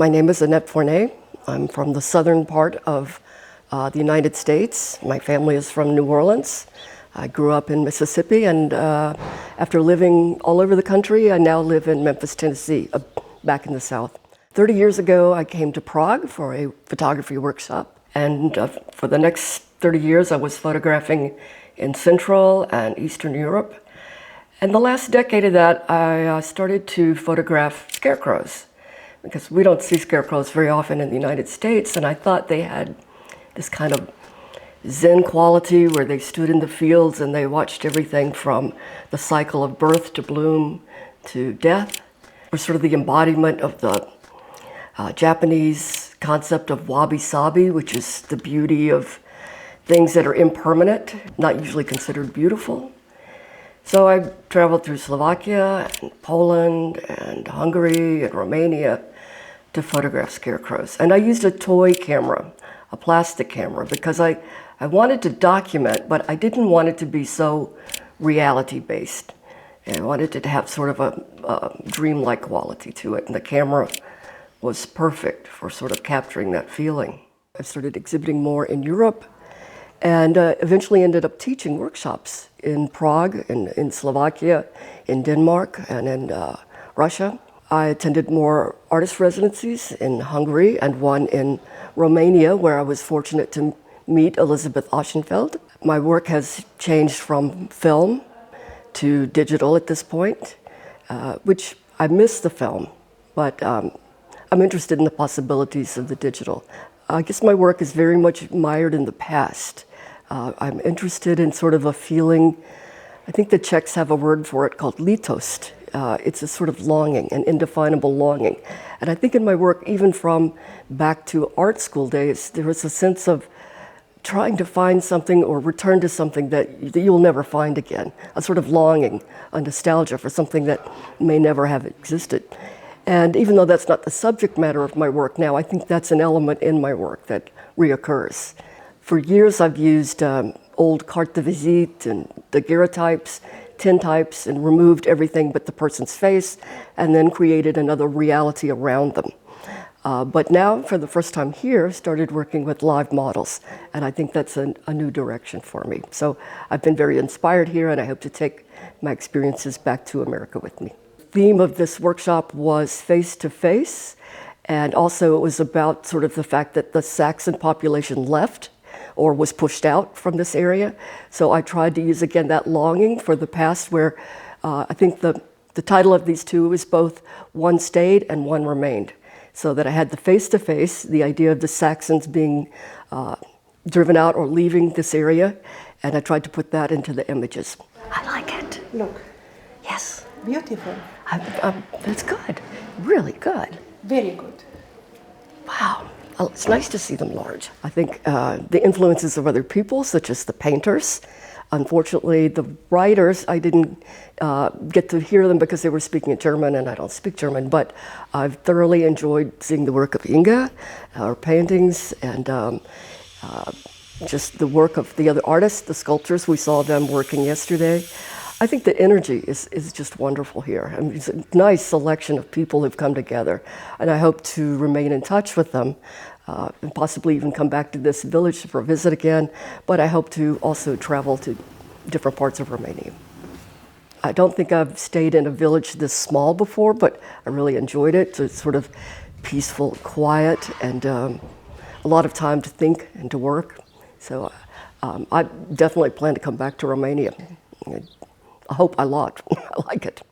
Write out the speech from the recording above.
My name is Annette Fournet. I'm from the southern part of the United States. My family is from New Orleans. I grew up in Mississippi, and after living all over the country, I now live in Memphis, Tennessee, back in the South. 30 years ago, I came to Prague for a photography workshop, and for the next 30 years, I was photographing in Central and Eastern Europe. And the last decade of that, I started to photograph scarecrows, because we don't see scarecrows very often in the United States, and I thought they had this kind of Zen quality where they stood in the fields and they watched everything from the cycle of birth to bloom to death. We're sort of the embodiment of the Japanese concept of wabi-sabi, which is the beauty of things that are impermanent, not usually considered beautiful. So I traveled through Slovakia and Poland and Hungary and Romania to photograph scarecrows. And I used a toy camera, a plastic camera, because I wanted to document, but I didn't want it to be so reality-based. I wanted it to have sort of a dreamlike quality to it, and the camera was perfect for sort of capturing that feeling. I started exhibiting more in Europe, and eventually ended up teaching workshops in Prague, in Slovakia, in Denmark, and in Russia. I attended more artist residencies in Hungary and one in Romania, where I was fortunate to meet Elisabeth Ochsenfeld. My work has changed from film to digital at this point, which I miss the film, but I'm interested in the possibilities of the digital. I guess my work is very much mired in the past. I'm interested in sort of a feeling, I think the Czechs have a word for it called litost. It's a sort of longing, an indefinable longing. And I think in my work, even from back to art school days, there was a sense of trying to find something or return to something that you'll never find again, a sort of longing, a nostalgia for something that may never have existed. And even though that's not the subject matter of my work now, I think that's an element in my work that reoccurs. For years, I've used old carte de visite and daguerreotypes, tintypes, and removed everything but the person's face, and then created another reality around them. But now, for the first time here, started working with live models, and I think that's a new direction for me. So I've been very inspired here, and I hope to take my experiences back to America with me. The theme of this workshop was face-to-face, and also it was about sort of the fact that the Saxon population left or was pushed out from this area. So I tried to use, again, that longing for the past, where I think the title of these two is both one stayed and one remained. So that I had the face-to-face, the idea of the Saxons being driven out or leaving this area, and I tried to put that into the images. I like it. Look. Yes. Beautiful. That's good. Really good. Very good. Wow. It's nice to see them large. I think the influences of other people, such as the painters. Unfortunately, the writers, I didn't get to hear them because they were speaking in German, and I don't speak German, but I've thoroughly enjoyed seeing the work of Inga, her paintings, and just the work of the other artists, the sculptors. We saw them working yesterday. I think the energy is just wonderful here. I mean, it's a nice selection of people who've come together, and I hope to remain in touch with them and possibly even come back to this village for a visit again, but I hope to also travel to different parts of Romania. I don't think I've stayed in a village this small before, but I really enjoyed it. It's sort of peaceful, quiet, and a lot of time to think and to work. So I definitely plan to come back to Romania. I hope a lot. I like it.